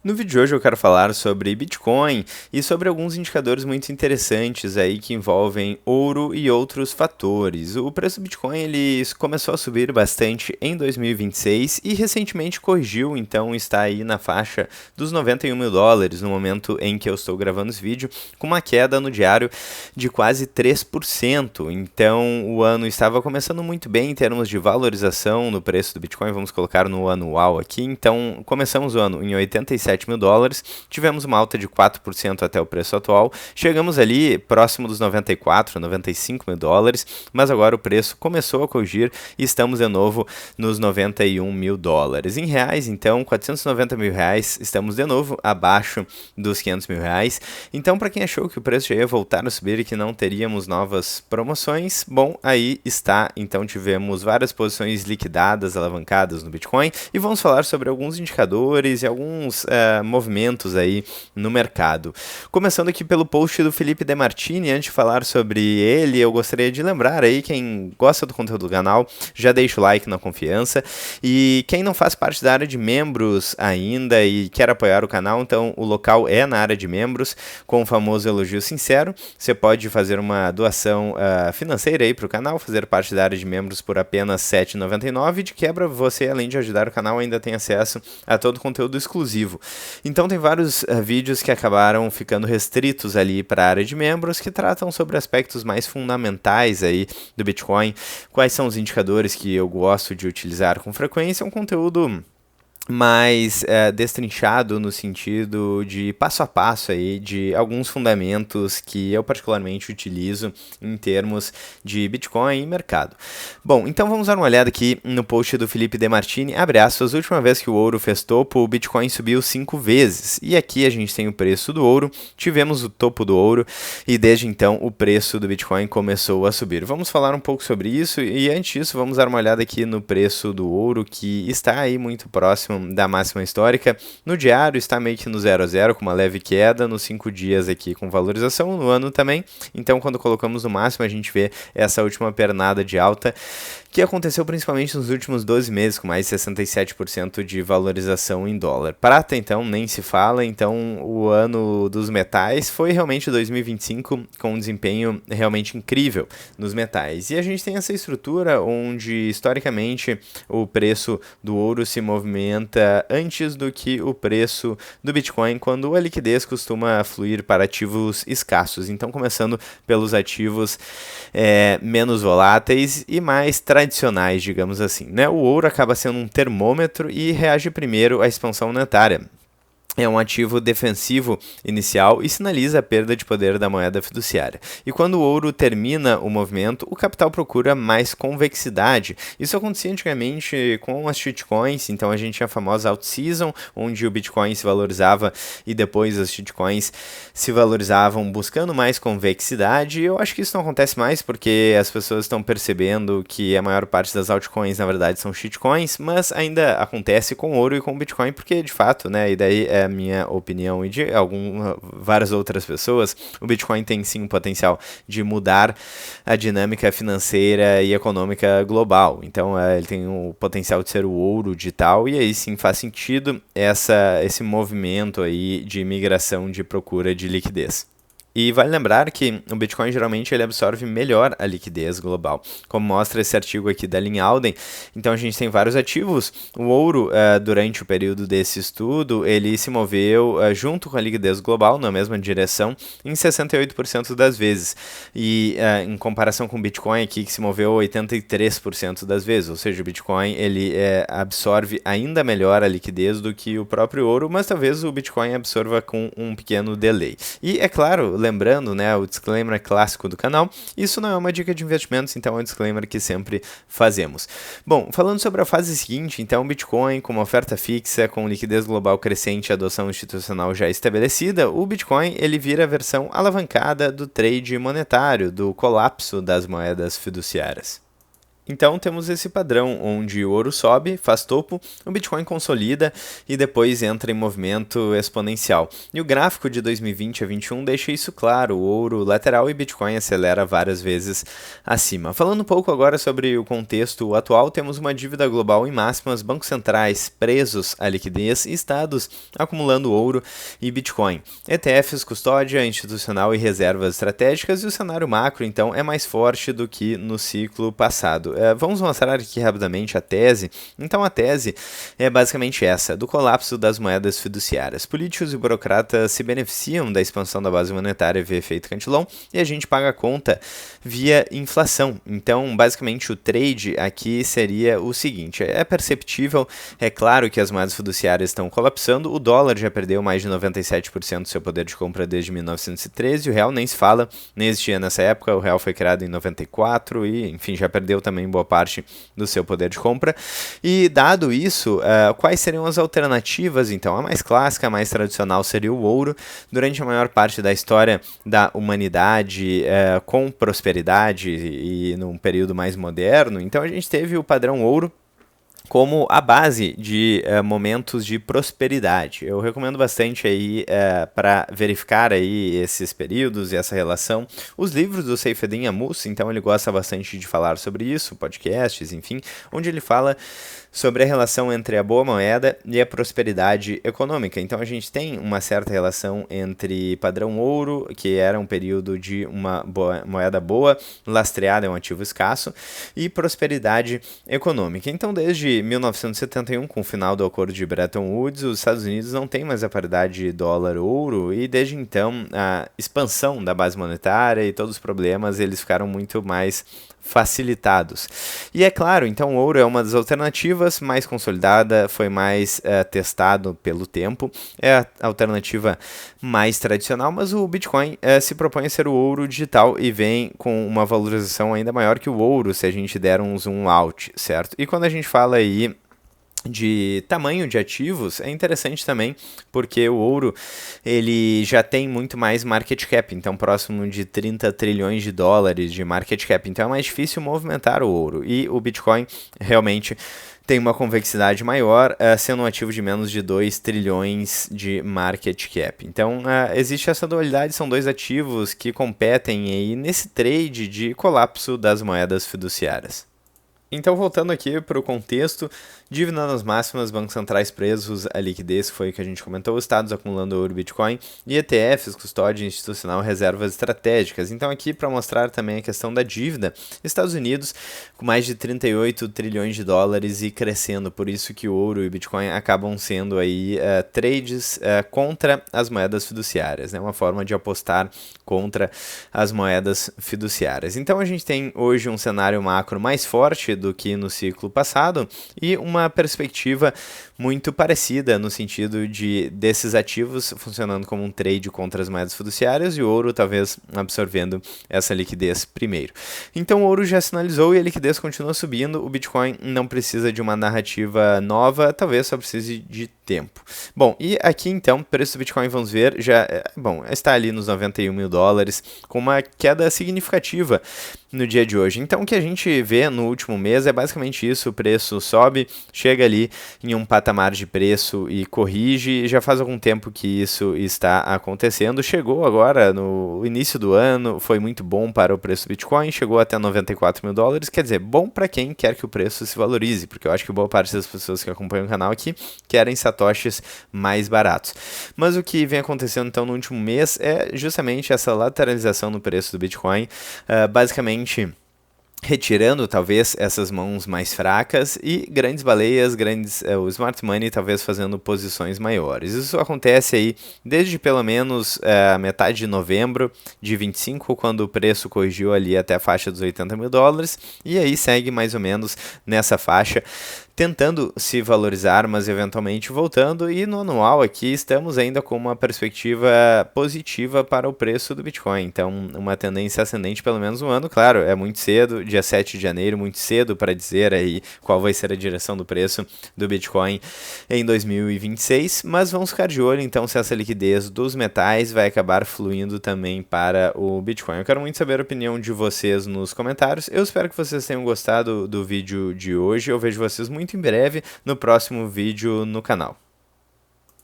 No vídeo de hoje eu quero falar sobre Bitcoin e sobre alguns indicadores muito interessantes aí que envolvem ouro e outros fatores. O preço do Bitcoin ele começou a subir bastante em 2026 e recentemente corrigiu, então está aí na faixa dos 91 mil dólares no momento em que eu estou gravando esse vídeo, com uma queda no diário de quase 3%. Então o ano estava começando muito bem em termos de valorização no preço do Bitcoin, vamos colocar no anual aqui. Então começamos o ano em 87 mil dólares, tivemos uma alta de 4% até o preço atual, chegamos ali próximo dos 94, 95 mil dólares, mas agora o preço começou a corrigir e estamos de novo nos 91 mil dólares. Em reais, então, 490 mil reais, estamos de novo abaixo dos 500 mil reais. Então, para quem achou que o preço já ia voltar a subir e que não teríamos novas promoções, bom, aí está. Então, tivemos várias posições liquidadas, alavancadas no Bitcoin e vamos falar sobre alguns indicadores e alguns movimentos aí no mercado. Começando aqui pelo post do Felipe De Martini, antes de falar sobre ele, eu gostaria de lembrar aí, quem gosta do conteúdo do canal, já deixa o like na confiança, e quem não faz parte da área de membros ainda e quer apoiar o canal, então o local é na área de membros, com o famoso elogio sincero. Você pode fazer uma doação financeira aí para o canal, fazer parte da área de membros por apenas R$ 7,99, de quebra você, além de ajudar o canal, ainda tem acesso a todo o conteúdo exclusivo. Então tem vários vídeos que acabaram ficando restritos ali para a área de membros, que tratam sobre aspectos mais fundamentais aí do Bitcoin, quais são os indicadores que eu gosto de utilizar com frequência, um conteúdo mais destrinchado no sentido de passo a passo aí de alguns fundamentos que eu particularmente utilizo em termos de Bitcoin e mercado. Bom, então vamos dar uma olhada aqui no post do Felipe De Martini, abre aspas, a última vez que o ouro fez topo, o Bitcoin subiu 5 vezes, e aqui a gente tem o preço do ouro, tivemos o topo do ouro, e desde então o preço do Bitcoin começou a subir. Vamos falar um pouco sobre isso, e antes disso vamos dar uma olhada aqui no preço do ouro, que está aí muito próximo da máxima histórica. No diário está meio que no 0 a 0, com uma leve queda, nos 5 dias aqui com valorização, no ano também. Então quando colocamos no máximo a gente vê essa última pernada de alta, que aconteceu principalmente nos últimos 12 meses, com mais de 67% de valorização em dólar. Prata, então, nem se fala, então o ano dos metais foi realmente 2025 com um desempenho realmente incrível nos metais. E a gente tem essa estrutura onde, historicamente, o preço do ouro se movimenta antes do que o preço do Bitcoin, quando a liquidez costuma fluir para ativos escassos. Então, começando pelos ativos menos voláteis e mais tradicionais, digamos assim, né? O ouro acaba sendo um termômetro e reage primeiro à expansão monetária. É um ativo defensivo inicial e sinaliza a perda de poder da moeda fiduciária. E quando o ouro termina o movimento, o capital procura mais convexidade. Isso acontecia antigamente com as shitcoins, então a gente tinha a famosa out-season, onde o Bitcoin se valorizava e depois as shitcoins se valorizavam buscando mais convexidade. Eu acho que isso não acontece mais porque as pessoas estão percebendo que a maior parte das altcoins na verdade são shitcoins, mas ainda acontece com o ouro e com o Bitcoin porque de fato, né, e daí a minha opinião e de várias outras pessoas, o Bitcoin tem sim um potencial de mudar a dinâmica financeira e econômica global. Então ele tem o potencial de ser o ouro digital e aí sim faz sentido esse movimento aí de migração de procura de liquidez. E vale lembrar que o Bitcoin geralmente ele absorve melhor a liquidez global, como mostra esse artigo aqui da Lyn Alden. Então a gente tem vários ativos. O ouro, durante o período desse estudo, ele se moveu junto com a liquidez global, na mesma direção, em 68% das vezes. E em comparação com o Bitcoin aqui, que se moveu 83% das vezes. Ou seja, o Bitcoin ele absorve ainda melhor a liquidez do que o próprio ouro, mas talvez o Bitcoin absorva com um pequeno delay. E é claro, lembrando, né, o disclaimer clássico do canal, isso não é uma dica de investimentos, então é um disclaimer que sempre fazemos. Bom, falando sobre a fase seguinte, então, Bitcoin com uma oferta fixa, com liquidez global crescente e adoção institucional já estabelecida, o Bitcoin ele vira a versão alavancada do trade monetário, do colapso das moedas fiduciárias. Então temos esse padrão onde o ouro sobe, faz topo, o Bitcoin consolida e depois entra em movimento exponencial. E o gráfico de 2020 a 2021 deixa isso claro, o ouro lateral e Bitcoin acelera várias vezes acima. Falando um pouco agora sobre o contexto atual, temos uma dívida global em máximas, bancos centrais presos à liquidez e estados acumulando ouro e Bitcoin. ETFs, custódia institucional e reservas estratégicas, e o cenário macro então é mais forte do que no ciclo passado. Vamos mostrar aqui rapidamente a tese. Então a tese é basicamente essa, do colapso das moedas fiduciárias. Políticos e burocratas se beneficiam da expansão da base monetária via efeito Cantillon e a gente paga a conta via inflação. Então, basicamente, o trade aqui seria o seguinte, é perceptível, é claro que as moedas fiduciárias estão colapsando, o dólar já perdeu mais de 97% do seu poder de compra desde 1913, o real nem se fala, nem existia nessa época, o real foi criado em 94 e, enfim, já perdeu também boa parte do seu poder de compra. E dado isso, quais seriam as alternativas? Então, a mais clássica, a mais tradicional seria o ouro. Durante a maior parte da história da humanidade, com prosperidade e num período mais moderno, então a gente teve o padrão ouro como a base de momentos de prosperidade. Eu recomendo bastante aí para verificar aí esses períodos e essa relação. Os livros do Saifedean Ammous, então ele gosta bastante de falar sobre isso, podcasts, enfim, onde ele fala sobre a relação entre a boa moeda e a prosperidade econômica. Então a gente tem uma certa relação entre padrão ouro, que era um período de uma moeda boa, lastreada, é um ativo escasso, e prosperidade econômica. Então desde 1971, com o final do acordo de Bretton Woods, os Estados Unidos não têm mais a paridade dólar-ouro, e desde então a expansão da base monetária e todos os problemas eles ficaram muito mais facilitados. E é claro, então o ouro é uma das alternativas mais consolidada, foi mais testado pelo tempo, é a alternativa mais tradicional, mas o Bitcoin se propõe a ser o ouro digital e vem com uma valorização ainda maior que o ouro se a gente der um zoom out, certo? E quando a gente fala aí de tamanho de ativos, é interessante também, porque o ouro ele já tem muito mais market cap, então próximo de 30 trilhões de dólares de market cap, então é mais difícil movimentar o ouro, e o Bitcoin realmente tem uma convexidade maior, sendo um ativo de menos de 2 trilhões de market cap. Então, existe essa dualidade, são dois ativos que competem aí nesse trade de colapso das moedas fiduciárias. Então, voltando aqui para o contexto, dívida nas máximas, bancos centrais presos à liquidez, que foi o que a gente comentou, estados acumulando ouro e Bitcoin, e ETFs, custódia institucional, reservas estratégicas. Então, aqui para mostrar também a questão da dívida, Estados Unidos com mais de 38 trilhões de dólares e crescendo, por isso que o ouro e Bitcoin acabam sendo aí trades contra as moedas fiduciárias, né? Uma forma de apostar contra as moedas fiduciárias. Então, a gente tem hoje um cenário macro mais forte do que no ciclo passado e uma perspectiva muito parecida no sentido de desses ativos funcionando como um trade contra as moedas fiduciárias e o ouro talvez absorvendo essa liquidez primeiro. Então o ouro já sinalizou e a liquidez continua subindo, o Bitcoin não precisa de uma narrativa nova, talvez só precise de tempo. Bom, e aqui então, preço do Bitcoin, vamos ver, já está ali nos 91 mil dólares, com uma queda significativa no dia de hoje. Então o que a gente vê no último mês é basicamente isso, o preço sobe, chega ali em um patamar de preço e corrige, já faz algum tempo que isso está acontecendo, chegou agora no início do ano, foi muito bom para o preço do Bitcoin, chegou até 94 mil dólares, quer dizer, bom para quem quer que o preço se valorize, porque eu acho que boa parte das pessoas que acompanham o canal aqui querem satoshis mais baratos. Mas o que vem acontecendo então no último mês é justamente essa lateralização no preço do Bitcoin, basicamente retirando talvez essas mãos mais fracas e grandes baleias, o smart money talvez fazendo posições maiores. Isso acontece aí desde pelo menos a metade de novembro de 25, quando o preço corrigiu ali até a faixa dos 80 mil dólares, e aí segue mais ou menos nessa faixa, tentando se valorizar, mas eventualmente voltando, e no anual aqui estamos ainda com uma perspectiva positiva para o preço do Bitcoin, então uma tendência ascendente pelo menos um ano, claro, é muito cedo dia 7 de janeiro, muito cedo para dizer aí qual vai ser a direção do preço do Bitcoin em 2026, mas vamos ficar de olho então se essa liquidez dos metais vai acabar fluindo também para o Bitcoin. Eu quero muito saber a opinião de vocês nos comentários. Eu espero que vocês tenham gostado do vídeo de hoje. Eu vejo vocês muito em breve no próximo vídeo no canal.